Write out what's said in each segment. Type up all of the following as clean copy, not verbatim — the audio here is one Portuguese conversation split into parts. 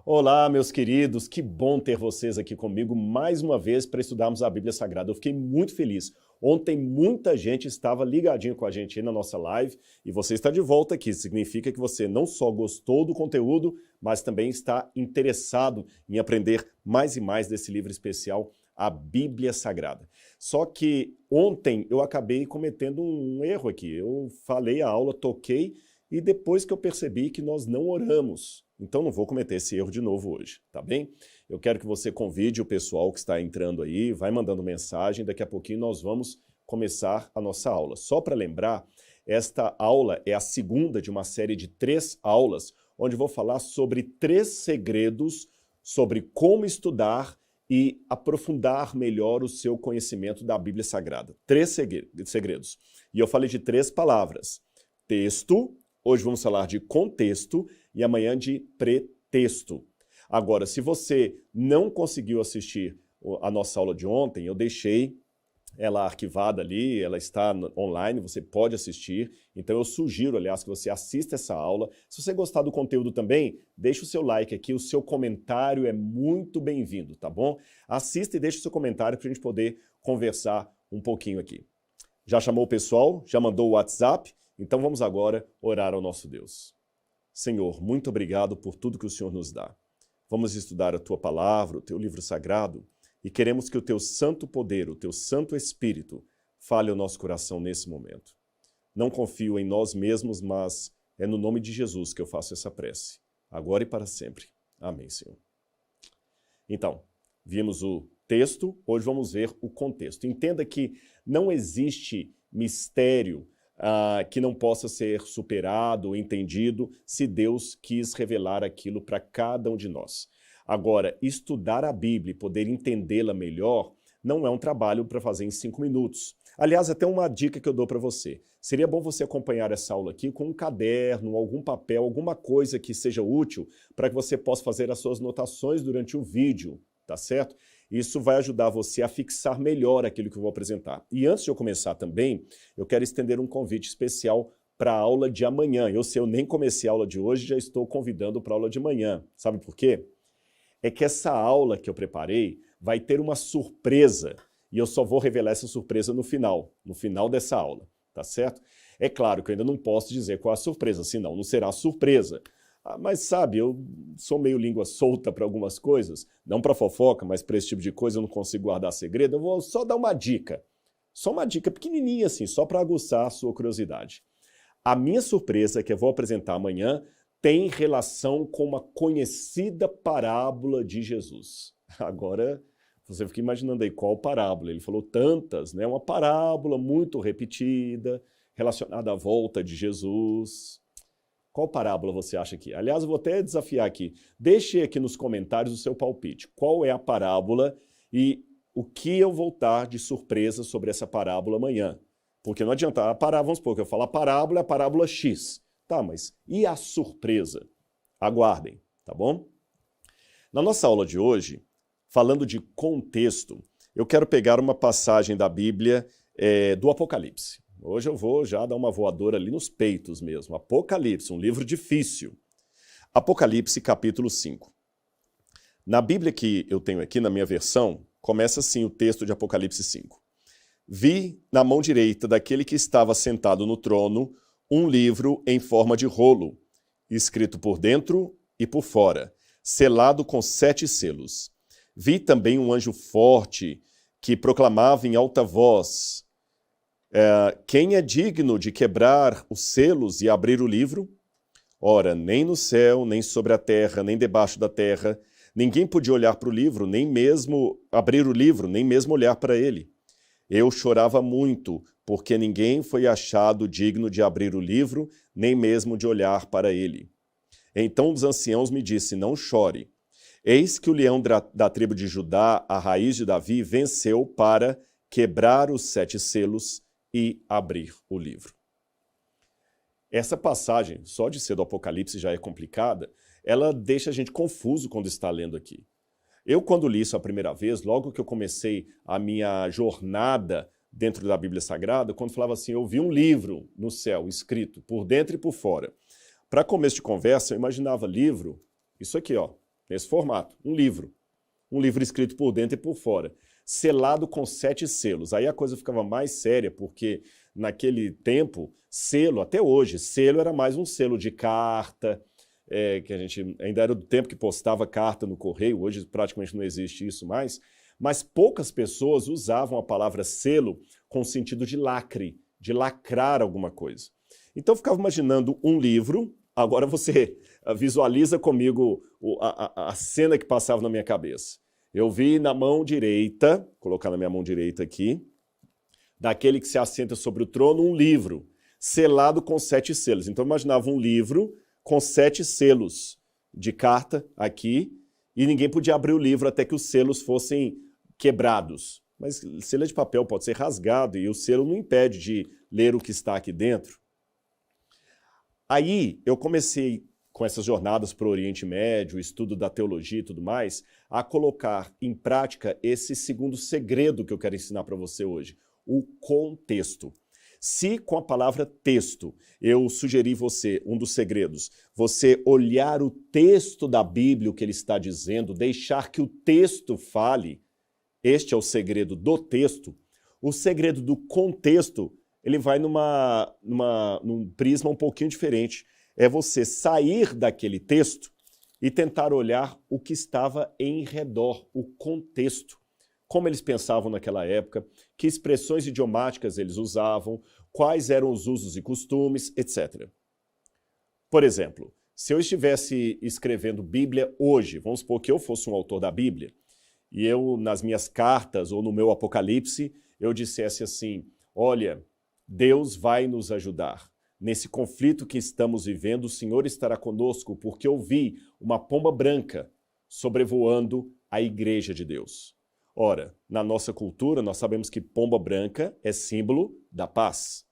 Olá, meus queridos, que bom ter vocês aqui comigo mais uma vez para estudarmos a Bíblia Sagrada. Eu fiquei muito feliz. Ontem muita gente estava ligadinho com a gente aí na nossa live e você está de volta aqui. Significa que você não só gostou do conteúdo, mas também está interessado em aprender mais e mais desse livro especial, a Bíblia Sagrada. Só que ontem eu acabei cometendo um erro aqui. Eu falei a aula, toquei, e depois que eu percebi que nós não oramos. Então não vou cometer esse erro de novo hoje, tá bem? Eu quero que você convide o pessoal que está entrando aí, vai mandando mensagem, daqui a pouquinho nós vamos começar a nossa aula. Só para lembrar, esta aula é a segunda de uma série de 3 aulas, onde vou falar sobre 3 segredos sobre como estudar e aprofundar melhor o seu conhecimento da Bíblia Sagrada. 3 segredos. E eu falei de 3 palavras. Texto, hoje vamos falar de contexto e amanhã de pretexto. Agora, se você não conseguiu assistir a nossa aula de ontem, eu deixei ela arquivada ali, ela está online, você pode assistir. Então eu sugiro, aliás, que você assista essa aula. Se você gostar do conteúdo também, deixa o seu like aqui, o seu comentário é muito bem-vindo, tá bom? Assista e deixa o seu comentário para a gente poder conversar um pouquinho aqui. Já chamou o pessoal? Já mandou o WhatsApp? Então vamos agora orar ao nosso Deus. Senhor, muito obrigado por tudo que o Senhor nos dá. Vamos estudar a Tua Palavra, o Teu livro sagrado, e queremos que o Teu santo poder, o Teu santo Espírito, fale ao nosso coração nesse momento. Não confio em nós mesmos, mas é no nome de Jesus que eu faço essa prece, agora e para sempre. Amém, Senhor. Então, vimos o texto, hoje vamos ver o contexto. Entenda que não existe mistério que não possa ser superado, entendido, se Deus quis revelar aquilo para cada um de nós. Agora, estudar a Bíblia e poder entendê-la melhor não é um trabalho para fazer em 5 minutos. Aliás, até uma dica que eu dou para você. Seria bom você acompanhar essa aula aqui com um caderno, algum papel, alguma coisa que seja útil para que você possa fazer as suas anotações durante o vídeo, tá certo? Isso vai ajudar você a fixar melhor aquilo que eu vou apresentar. E antes de eu começar também, eu quero estender um convite especial para a aula de amanhã. Eu sei, eu nem comecei a aula de hoje, já estou convidando para a aula de amanhã. Sabe por quê? É que essa aula que eu preparei vai ter uma surpresa, e eu só vou revelar essa surpresa no final dessa aula, tá certo? É claro que eu ainda não posso dizer qual é a surpresa, senão não será surpresa. Mas sabe, eu sou meio língua solta para algumas coisas, não para fofoca, mas para esse tipo de coisa eu não consigo guardar segredo, eu vou só dar uma dica. Só uma dica pequenininha assim, só para aguçar a sua curiosidade. A minha surpresa, que eu vou apresentar amanhã, tem relação com uma conhecida parábola de Jesus. Agora, você fica imaginando aí qual parábola. Ele falou tantas, né? Uma parábola muito repetida, relacionada à volta de Jesus. Qual parábola você acha aqui? Aliás, eu vou até desafiar aqui. Deixe aqui nos comentários o seu palpite. Qual é a parábola e o que eu vou dar de surpresa sobre essa parábola amanhã? Porque não adianta, vamos supor que eu falo a parábola é a parábola X. Tá, mas e a surpresa? Aguardem, tá bom? Na nossa aula de hoje, falando de contexto, eu quero pegar uma passagem da Bíblia do Apocalipse. Hoje eu vou já dar uma voadora ali nos peitos mesmo. Apocalipse, um livro difícil. Apocalipse, capítulo 5. Na Bíblia que eu tenho aqui, na minha versão, começa assim o texto de Apocalipse 5. Vi na mão direita daquele que estava sentado no trono um livro em forma de rolo, escrito por dentro e por fora, selado com 7 selos. Vi também um anjo forte que proclamava em alta voz: quem é digno de quebrar os selos e abrir o livro? Ora, nem no céu, nem sobre a terra, nem debaixo da terra, ninguém podia olhar para o livro, nem mesmo abrir o livro, nem mesmo olhar para ele. Eu chorava muito, porque ninguém foi achado digno de abrir o livro, nem mesmo de olhar para ele. Então os anciãos me disseram: não chore. Eis que o leão da tribo de Judá, a raiz de Davi, venceu para quebrar os 7 selos e abrir o livro. Essa passagem, só de ser do Apocalipse já é complicada, ela deixa a gente confuso quando está lendo aqui. Eu, quando li isso a primeira vez, logo que eu comecei a minha jornada dentro da Bíblia Sagrada, quando falava assim, eu vi um livro no céu, escrito por dentro e por fora. Para começo de conversa, eu imaginava livro, isso aqui, ó, nesse formato, um livro escrito por dentro e por fora, selado com 7 selos. Aí a coisa ficava mais séria, porque naquele tempo, selo, até hoje, selo era mais um selo de carta, que a gente ainda era do tempo que postava carta no correio, hoje praticamente não existe isso mais, mas poucas pessoas usavam a palavra selo com sentido de lacre, de lacrar alguma coisa. Então eu ficava imaginando um livro, agora você visualiza comigo a cena que passava na minha cabeça. Eu vi na mão direita, colocar na minha mão direita aqui, daquele que se assenta sobre o trono, um livro, selado com 7 selos. Então eu imaginava um livro com 7 selos de carta aqui, e ninguém podia abrir o livro até que os selos fossem quebrados. Mas selo de papel pode ser rasgado e o selo não impede de ler o que está aqui dentro. Aí eu comecei, com essas jornadas para o Oriente Médio, estudo da teologia e tudo mais, a colocar em prática esse segundo segredo que eu quero ensinar para você hoje, o contexto. Se com a palavra texto eu sugeri você, um dos segredos, você olhar o texto da Bíblia, o que ele está dizendo, deixar que o texto fale, este é o segredo do texto, o segredo do contexto, ele vai num prisma um pouquinho diferente. É você sair daquele texto e tentar olhar o que estava em redor, o contexto. Como eles pensavam naquela época, que expressões idiomáticas eles usavam, quais eram os usos e costumes, etc. Por exemplo, se eu estivesse escrevendo Bíblia hoje, vamos supor que eu fosse um autor da Bíblia, e eu, nas minhas cartas ou no meu Apocalipse, eu dissesse assim, olha, Deus vai nos ajudar. Nesse conflito que estamos vivendo, o Senhor estará conosco, porque eu vi uma pomba branca sobrevoando a igreja de Deus. Ora, na nossa cultura, nós sabemos que pomba branca é símbolo da paz.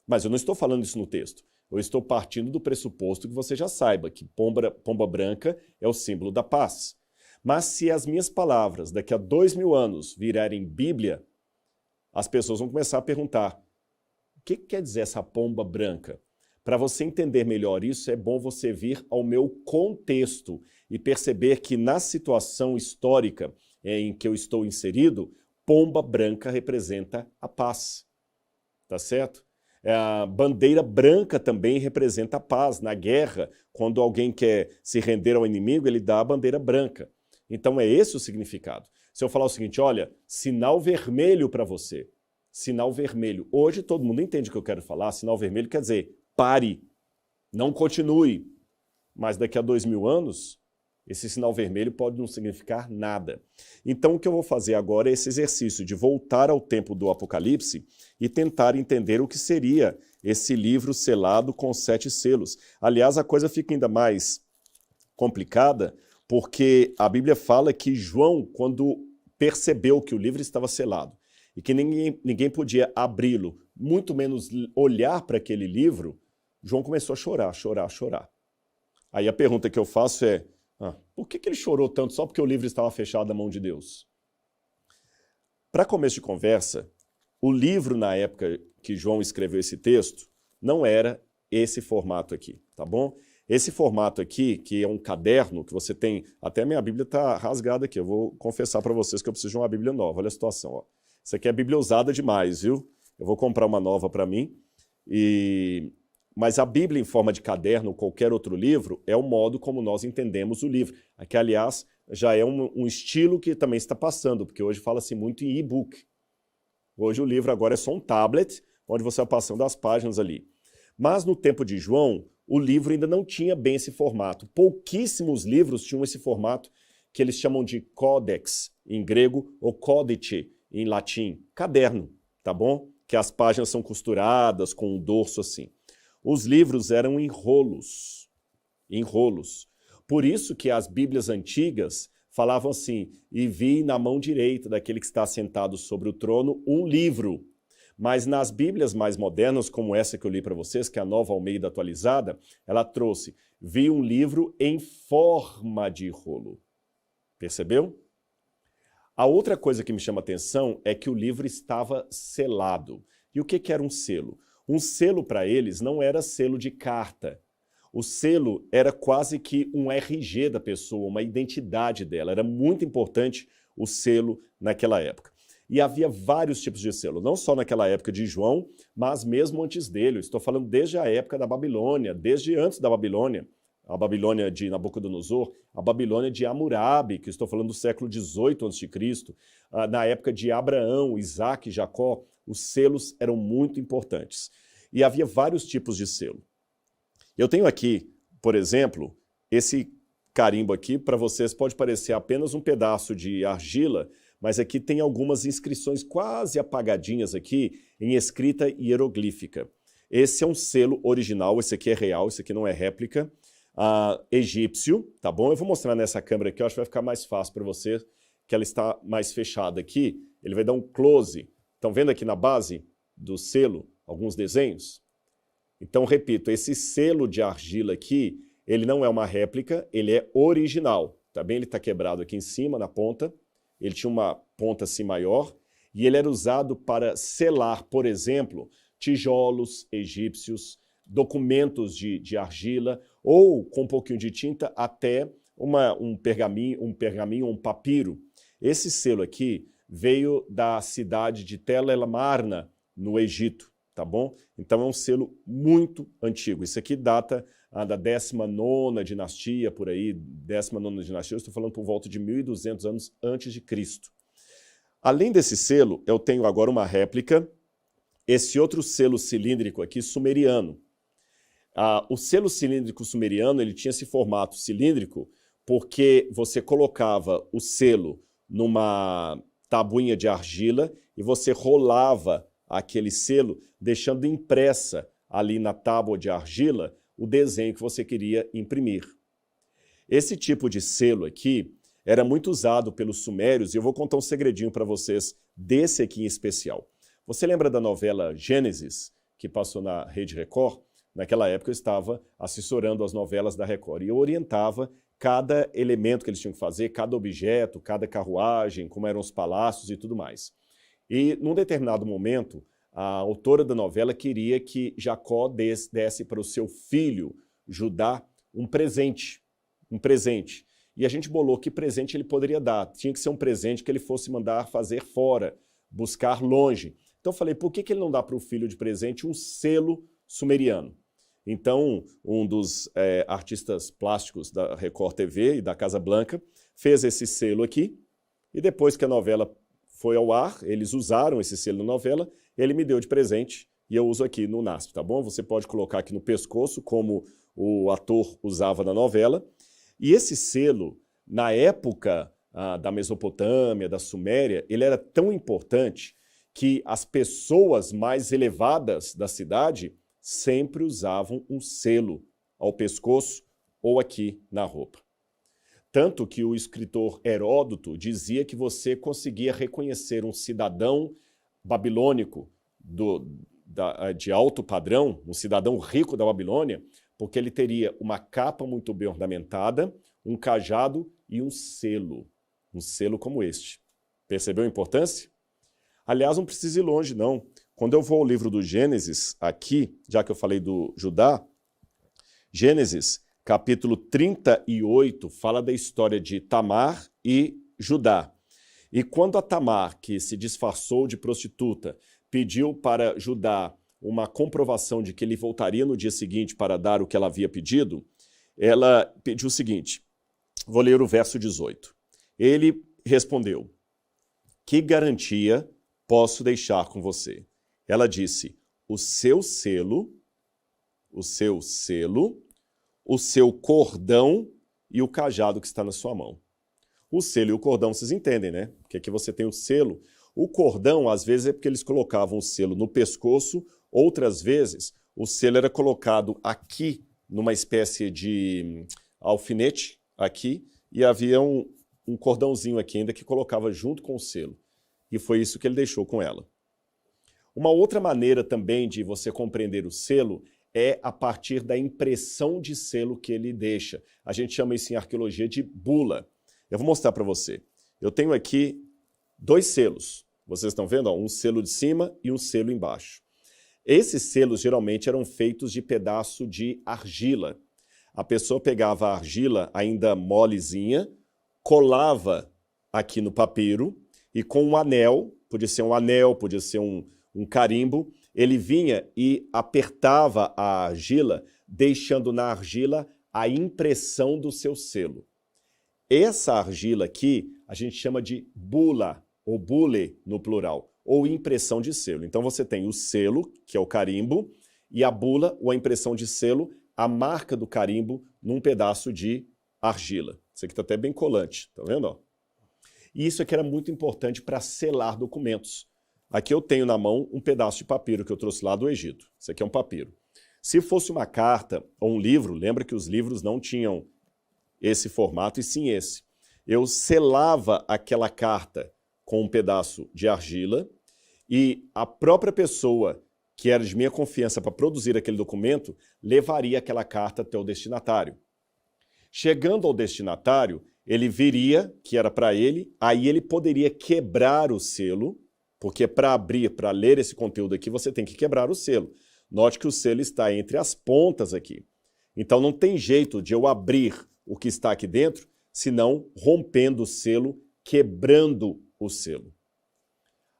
Mas eu não estou falando isso no texto. Eu estou partindo do pressuposto que você já saiba que pomba branca é o símbolo da paz. Mas se as minhas palavras daqui a 2000 anos virarem Bíblia, as pessoas vão começar a perguntar, o que quer dizer essa pomba branca? Para você entender melhor isso, é bom você vir ao meu contexto e perceber que na situação histórica em que eu estou inserido, pomba branca representa a paz. Tá certo? A bandeira branca também representa a paz. Na guerra, quando alguém quer se render ao inimigo, ele dá a bandeira branca. Então é esse o significado. Se eu falar o seguinte, olha, sinal vermelho para você. Sinal vermelho. Hoje todo mundo entende o que eu quero falar. Sinal vermelho quer dizer pare, não continue. Mas daqui a 2000 anos, esse sinal vermelho pode não significar nada. Então o que eu vou fazer agora é esse exercício de voltar ao tempo do Apocalipse e tentar entender o que seria esse livro selado com 7 selos. Aliás, a coisa fica ainda mais complicada porque a Bíblia fala que João, quando percebeu que o livro estava selado e que ninguém podia abri-lo, muito menos olhar para aquele livro, João começou a chorar, chorar, chorar. Aí a pergunta que eu faço é, por que ele chorou tanto só porque o livro estava fechado na mão de Deus? Para começo de conversa, o livro na época que João escreveu esse texto não era esse formato aqui, tá bom? Esse formato aqui, que é um caderno, que você tem... Até a minha Bíblia está rasgada aqui, eu vou confessar para vocês que eu preciso de uma Bíblia nova. Olha a situação, ó. Isso aqui é Bíblia usada demais, viu? Eu vou comprar uma nova para mim. Mas a Bíblia em forma de caderno ou qualquer outro livro é o modo como nós entendemos o livro. Aqui, aliás, já é um estilo que também está passando, porque hoje fala-se muito em e-book. Hoje o livro agora é só um tablet, onde você vai passando as páginas ali. Mas no tempo de João, o livro ainda não tinha bem esse formato. Pouquíssimos livros tinham esse formato que eles chamam de codex, em grego, ou codice, em latim. Caderno, tá bom? Que as páginas são costuradas com um dorso assim. Os livros eram em rolos. Por isso que as Bíblias antigas falavam assim, e vi na mão direita daquele que está sentado sobre o trono um livro. Mas nas Bíblias mais modernas, como essa que eu li para vocês, que é a Nova Almeida Atualizada, ela trouxe, vi um livro em forma de rolo. Percebeu? A outra coisa que me chama a atenção é que o livro estava selado. E o que era um selo? Um selo para eles não era selo de carta. O selo era quase que um RG da pessoa, uma identidade dela. Era muito importante o selo naquela época. E havia vários tipos de selo, não só naquela época de João, mas mesmo antes dele. Eu estou falando desde a época da Babilônia, desde antes da Babilônia, a Babilônia de Nabucodonosor, a Babilônia de Hammurabi, que eu estou falando do século XVIII a.C., na época de Abraão, Isaac e Jacó, os selos eram muito importantes. E havia vários tipos de selo. Eu tenho aqui, por exemplo, esse carimbo aqui, para vocês pode parecer apenas um pedaço de argila, mas aqui tem algumas inscrições quase apagadinhas aqui em escrita hieroglífica. Esse é um selo original, esse aqui é real, esse aqui não é réplica, egípcio, tá bom? Eu vou mostrar nessa câmera aqui, eu acho que vai ficar mais fácil para você, que ela está mais fechada aqui. Ele vai dar um close. Estão vendo aqui na base do selo alguns desenhos? Então, repito, esse selo de argila aqui, ele não é uma réplica, ele é original, tá bem? Ele está quebrado aqui em cima, na ponta. Ele tinha uma ponta assim maior e ele era usado para selar, por exemplo, tijolos egípcios, documentos de argila ou, com um pouquinho de tinta, até um pergaminho, um papiro. Esse selo aqui veio da cidade de Tel El Amarna, no Egito, tá bom? Então é um selo muito antigo. Isso aqui data da 19ª dinastia, por aí, 19ª dinastia, eu estou falando por volta de 1.200 anos antes de Cristo. Além desse selo, eu tenho agora uma réplica, esse outro selo cilíndrico aqui, sumeriano. O selo cilíndrico sumeriano, ele tinha esse formato cilíndrico porque você colocava o selo numa tabuinha de argila e você rolava aquele selo, deixando impressa ali na tábua de argila o desenho que você queria imprimir. Esse tipo de selo aqui era muito usado pelos sumérios e eu vou contar um segredinho para vocês desse aqui em especial. Você lembra da novela Gênesis, que passou na Rede Record? Naquela época eu estava assessorando as novelas da Record e eu orientava cada elemento que eles tinham que fazer, cada objeto, cada carruagem, como eram os palácios e tudo mais. E num determinado momento, a autora da novela queria que Jacó desse para o seu filho, Judá, um presente. E a gente bolou que presente ele poderia dar. Tinha que ser um presente que ele fosse mandar fazer fora, buscar longe. Então eu falei, por que ele não dá para o filho de presente um selo sumeriano? Então, um dos artistas plásticos da Record TV e da Casa Blanca fez esse selo aqui, e depois que a novela foi ao ar, eles usaram esse selo na novela, ele me deu de presente e eu uso aqui no NASP, tá bom? Você pode colocar aqui no pescoço, como o ator usava na novela. E esse selo, na época da Mesopotâmia, da Suméria, ele era tão importante que as pessoas mais elevadas da cidade sempre usavam um selo ao pescoço ou aqui na roupa. Tanto que o escritor Heródoto dizia que você conseguia reconhecer um cidadão babilônico de alto padrão, um cidadão rico da Babilônia, porque ele teria uma capa muito bem ornamentada, um cajado e um selo como este. Percebeu a importância? Aliás, não precisa ir longe, não. Quando eu vou ao livro do Gênesis, aqui, já que eu falei do Judá, Gênesis, capítulo 38, fala da história de Tamar e Judá. E quando a Tamar, que se disfarçou de prostituta, pediu para Judá uma comprovação de que ele voltaria no dia seguinte para dar o que ela havia pedido, ela pediu o seguinte, vou ler o verso 18. Ele respondeu, que garantia posso deixar com você? Ela disse, o seu selo, o seu cordão e o cajado que está na sua mão. O selo e o cordão, vocês entendem, né? Porque aqui você tem o selo. O cordão, às vezes, é porque eles colocavam o selo no pescoço, outras vezes, o selo era colocado aqui, numa espécie de alfinete, aqui, e havia um cordãozinho aqui ainda que colocava junto com o selo. E foi isso que ele deixou com ela. Uma outra maneira também de você compreender o selo é a partir da impressão de selo que ele deixa. A gente chama isso em arqueologia de bula. Eu vou mostrar para você. Eu tenho aqui 2 selos. Vocês estão vendo? Ó, um selo de cima e um selo embaixo. Esses selos geralmente eram feitos de pedaço de argila. A pessoa pegava a argila ainda molezinha, colava aqui no papiro e com um anel, podia ser um carimbo, ele vinha e apertava a argila, deixando na argila a impressão do seu selo. Essa argila aqui a gente chama de bula, ou bule no plural, ou impressão de selo. Então você tem o selo, que é o carimbo, e a bula, ou a impressão de selo, a marca do carimbo num pedaço de argila. Isso aqui está até bem colante, tá vendo? Ó? E isso aqui era muito importante para selar documentos. Aqui eu tenho na mão um pedaço de papiro que eu trouxe lá do Egito. Isso aqui é um papiro. Se fosse uma carta ou um livro, lembra que os livros não tinham esse formato e sim esse. Eu selava aquela carta com um pedaço de argila e a própria pessoa que era de minha confiança para produzir aquele documento levaria aquela carta até o destinatário. Chegando ao destinatário, ele viria que era para ele, aí ele poderia quebrar o selo, porque para abrir, para ler esse conteúdo aqui, você tem que quebrar o selo. Note que o selo está entre as pontas aqui. Então não tem jeito de eu abrir o que está aqui dentro, senão rompendo o selo, quebrando o selo.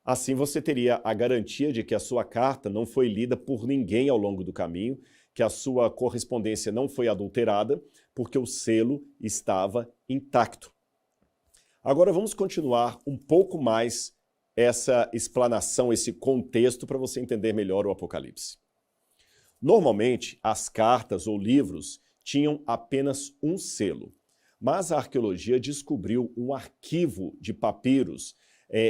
Assim você teria a garantia de que a sua carta não foi lida por ninguém ao longo do caminho, que a sua correspondência não foi adulterada, porque o selo estava intacto. Agora vamos continuar um pouco mais essa explanação, esse contexto para você entender melhor o Apocalipse. Normalmente, as cartas ou livros tinham apenas um selo, mas a arqueologia descobriu um arquivo de papiros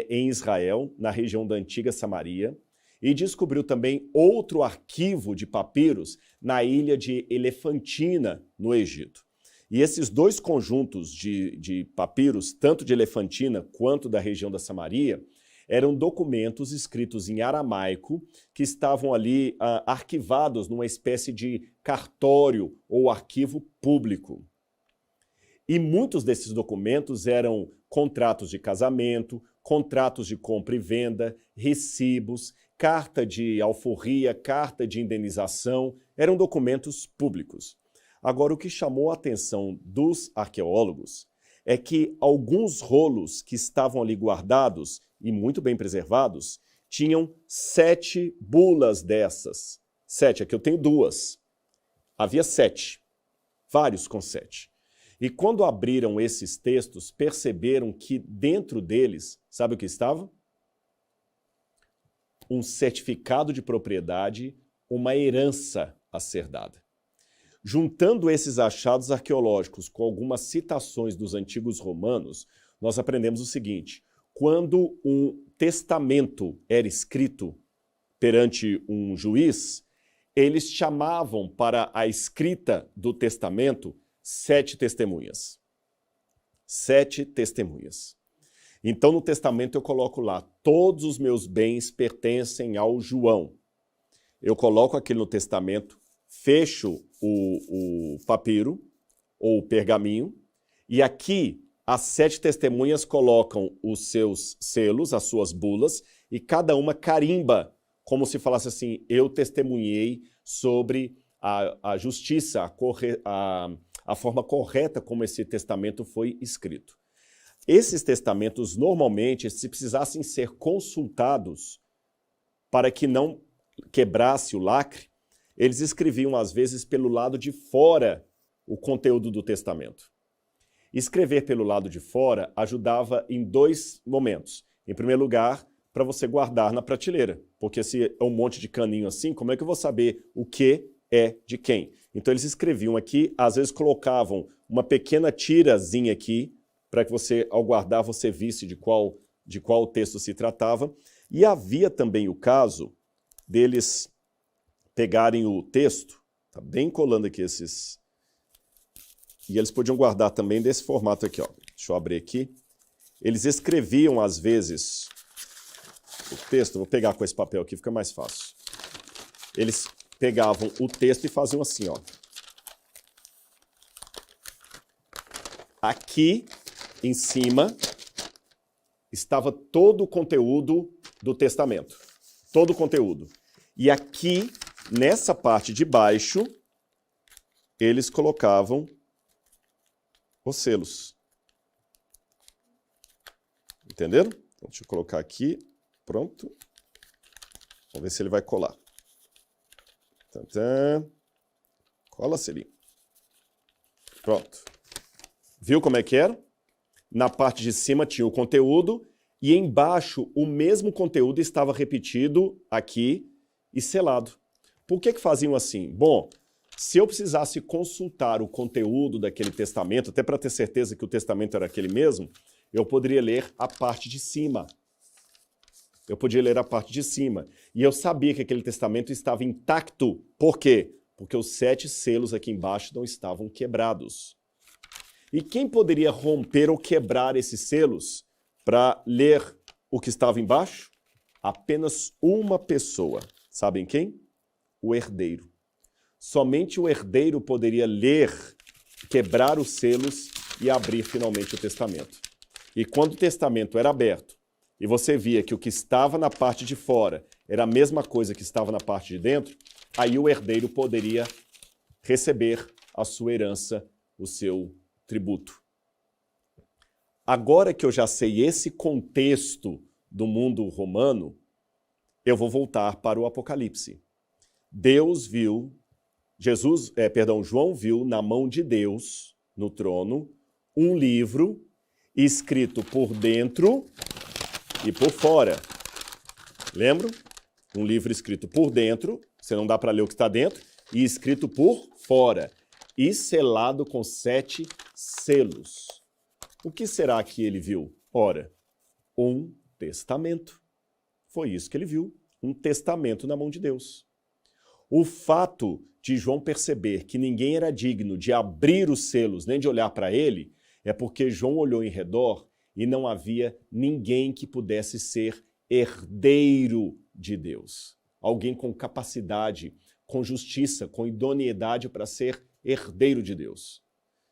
em Israel, na região da antiga Samaria, e descobriu também outro arquivo de papiros na ilha de Elefantina, no Egito. E esses dois conjuntos de papiros, tanto de Elefantina quanto da região da Samaria, eram documentos escritos em aramaico que estavam ali arquivados numa espécie de cartório ou arquivo público. E muitos desses documentos eram contratos de casamento, contratos de compra e venda, recibos, carta de alforria, carta de indenização, eram documentos públicos. Agora, o que chamou a atenção dos arqueólogos é que alguns rolos que estavam ali guardados e muito bem preservados tinham 7 bulas dessas. 7, aqui eu tenho 2. Havia 7, vários com 7. E quando abriram esses textos, perceberam que dentro deles, sabe o que estava? Um certificado de propriedade, uma herança a ser dada. Juntando esses achados arqueológicos com algumas citações dos antigos romanos, nós aprendemos o seguinte: quando um testamento era escrito perante um juiz, eles chamavam para a escrita do testamento 7 testemunhas. 7 testemunhas. Então, no testamento eu coloco lá, todos os meus bens pertencem ao João. Eu coloco aquilo no testamento, fecho o papiro, ou o pergaminho, e aqui as 7 testemunhas colocam os seus selos, as suas bulas, e cada uma carimba, como se falasse assim, eu testemunhei sobre a justiça, a forma correta como esse testamento foi escrito. Esses testamentos, normalmente, se precisassem ser consultados para que não quebrasse o lacre, eles escreviam, às vezes, pelo lado de fora o conteúdo do testamento. Escrever pelo lado de fora ajudava em 2 momentos. Em primeiro lugar, para você guardar na prateleira, porque se é um monte de caninho assim, como é que eu vou saber o que é de quem? Então eles escreviam aqui, às vezes colocavam uma pequena tirazinha aqui, para que você, ao guardar, você visse de qual texto se tratava. E havia também o caso deles pegarem o texto, tá bem colando aqui esses... E eles podiam guardar também desse formato aqui, ó. Deixa eu abrir aqui. Eles escreviam, às vezes, o texto, vou pegar com esse papel aqui, fica mais fácil. Eles pegavam o texto e faziam assim, ó. Aqui, em cima, estava todo o conteúdo do testamento. Todo o conteúdo. E aqui, nessa parte de baixo, eles colocavam os selos. Entenderam? Então, deixa eu colocar aqui. Pronto. Vamos ver se ele vai colar. Tantã. Cola, selinho. Pronto. Viu como é que era? Na parte de cima tinha o conteúdo e embaixo o mesmo conteúdo estava repetido aqui e selado. Por que faziam assim? Bom, se eu precisasse consultar o conteúdo daquele testamento, até para ter certeza que o testamento era aquele mesmo, eu poderia ler a parte de cima. Eu podia ler a parte de cima. E eu sabia que aquele testamento estava intacto. Por quê? Porque os 7 selos aqui embaixo não estavam quebrados. E quem poderia romper ou quebrar esses selos para ler o que estava embaixo? Apenas uma pessoa. Sabem quem? O herdeiro. Somente o herdeiro poderia ler, quebrar os selos e abrir finalmente o testamento. E quando o testamento era aberto e você via que o que estava na parte de fora era a mesma coisa que estava na parte de dentro, aí o herdeiro poderia receber a sua herança, o seu tributo. Agora que eu já sei esse contexto do mundo romano, eu vou voltar para o Apocalipse. João viu na mão de Deus, no trono, um livro escrito por dentro e por fora. Lembram? Um livro escrito por dentro, você não dá para ler o que está dentro, e escrito por fora, e selado com 7 selos. O que será que ele viu? Ora, um testamento. Foi isso que ele viu, um testamento na mão de Deus. O fato de João perceber que ninguém era digno de abrir os selos, nem de olhar para ele, é porque João olhou em redor e não havia ninguém que pudesse ser herdeiro de Deus. Alguém com capacidade, com justiça, com idoneidade para ser herdeiro de Deus.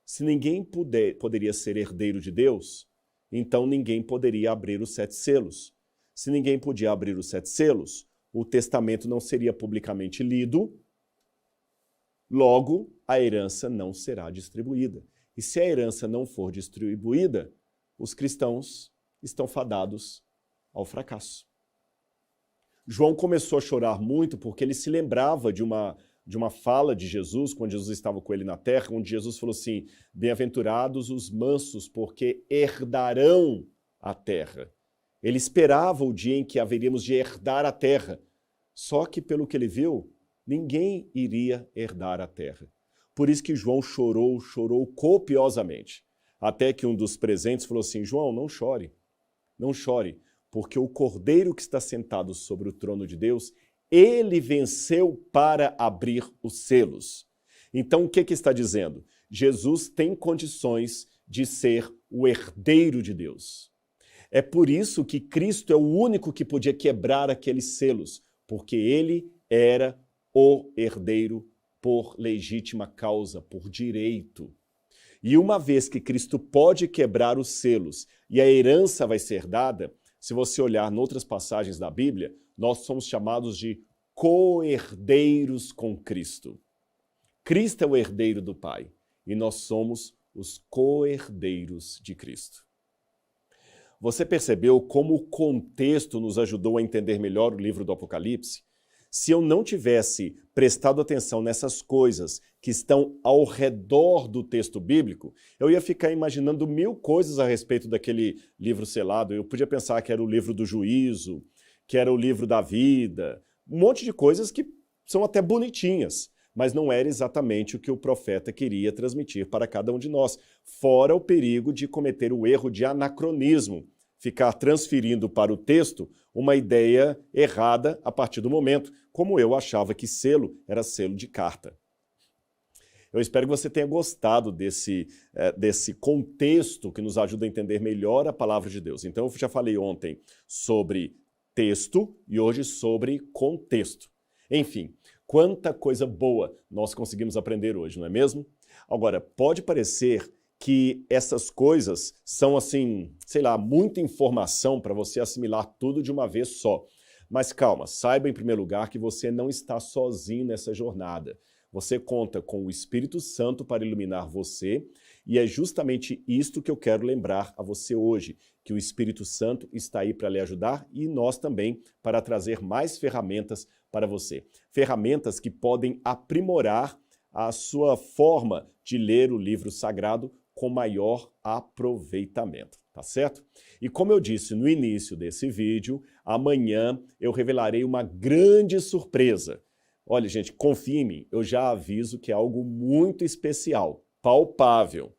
Se ninguém poderia ser herdeiro de Deus, então ninguém poderia abrir os 7 selos. Se ninguém podia abrir os 7 selos, o testamento não seria publicamente lido, logo a herança não será distribuída. E se a herança não for distribuída, os cristãos estão fadados ao fracasso. João começou a chorar muito porque ele se lembrava de uma fala de Jesus, quando Jesus estava com ele na terra, onde Jesus falou assim, bem-aventurados os mansos, porque herdarão a terra. Ele esperava o dia em que haveríamos de herdar a terra. Só que, pelo que ele viu, ninguém iria herdar a terra. Por isso que João chorou copiosamente. Até que um dos presentes falou assim, João, não chore, porque o Cordeiro que está sentado sobre o trono de Deus, ele venceu para abrir os selos. Então, o que está dizendo? Jesus tem condições de ser o herdeiro de Deus. É por isso que Cristo é o único que podia quebrar aqueles selos, porque ele era o herdeiro por legítima causa, por direito. E uma vez que Cristo pode quebrar os selos e a herança vai ser dada, se você olhar em outras passagens da Bíblia, nós somos chamados de co-herdeiros com Cristo. Cristo é o herdeiro do Pai e nós somos os co-herdeiros de Cristo. Você percebeu como o contexto nos ajudou a entender melhor o livro do Apocalipse? Se eu não tivesse prestado atenção nessas coisas que estão ao redor do texto bíblico, eu ia ficar imaginando 1000 coisas a respeito daquele livro selado. Eu podia pensar que era o livro do juízo, que era o livro da vida, um monte de coisas que são até bonitinhas, mas não era exatamente o que o profeta queria transmitir para cada um de nós, fora o perigo de cometer o erro de anacronismo, ficar transferindo para o texto uma ideia errada a partir do momento, como eu achava que selo era selo de carta. Eu espero que você tenha gostado desse contexto que nos ajuda a entender melhor a palavra de Deus. Então, eu já falei ontem sobre texto e hoje sobre contexto. Enfim, quanta coisa boa nós conseguimos aprender hoje, não é mesmo? Agora, pode parecer que essas coisas são assim, sei lá, muita informação para você assimilar tudo de uma vez só. Mas calma, saiba em primeiro lugar que você não está sozinho nessa jornada. Você conta com o Espírito Santo para iluminar você, e é justamente isto que eu quero lembrar a você hoje, que o Espírito Santo está aí para lhe ajudar e nós também para trazer mais ferramentas para você. Ferramentas que podem aprimorar a sua forma de ler o livro sagrado com maior aproveitamento, tá certo? E como eu disse no início desse vídeo, amanhã eu revelarei uma grande surpresa. Olha, gente, confie em mim, eu já aviso que é algo muito especial, palpável.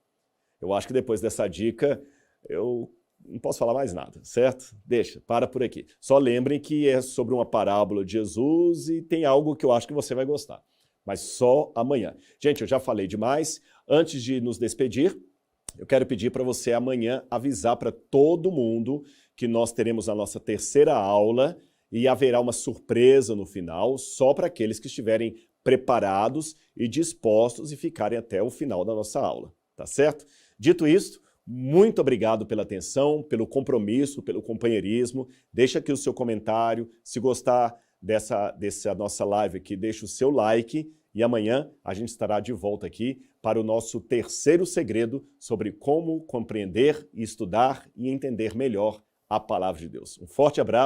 Eu acho que depois dessa dica, eu não posso falar mais nada, certo? Deixa, para por aqui. Só lembrem que é sobre uma parábola de Jesus e tem algo que eu acho que você vai gostar. Mas só amanhã. Gente, eu já falei demais. Antes de nos despedir, eu quero pedir para você amanhã avisar para todo mundo que nós teremos a nossa terceira aula e haverá uma surpresa no final, só para aqueles que estiverem preparados e dispostos e ficarem até o final da nossa aula, tá certo? Dito isto, muito obrigado pela atenção, pelo compromisso, pelo companheirismo. Deixa aqui o seu comentário. Se gostar dessa nossa live aqui, deixa o seu like. E amanhã a gente estará de volta aqui para o nosso terceiro segredo sobre como compreender, estudar e entender melhor a palavra de Deus. Um forte abraço.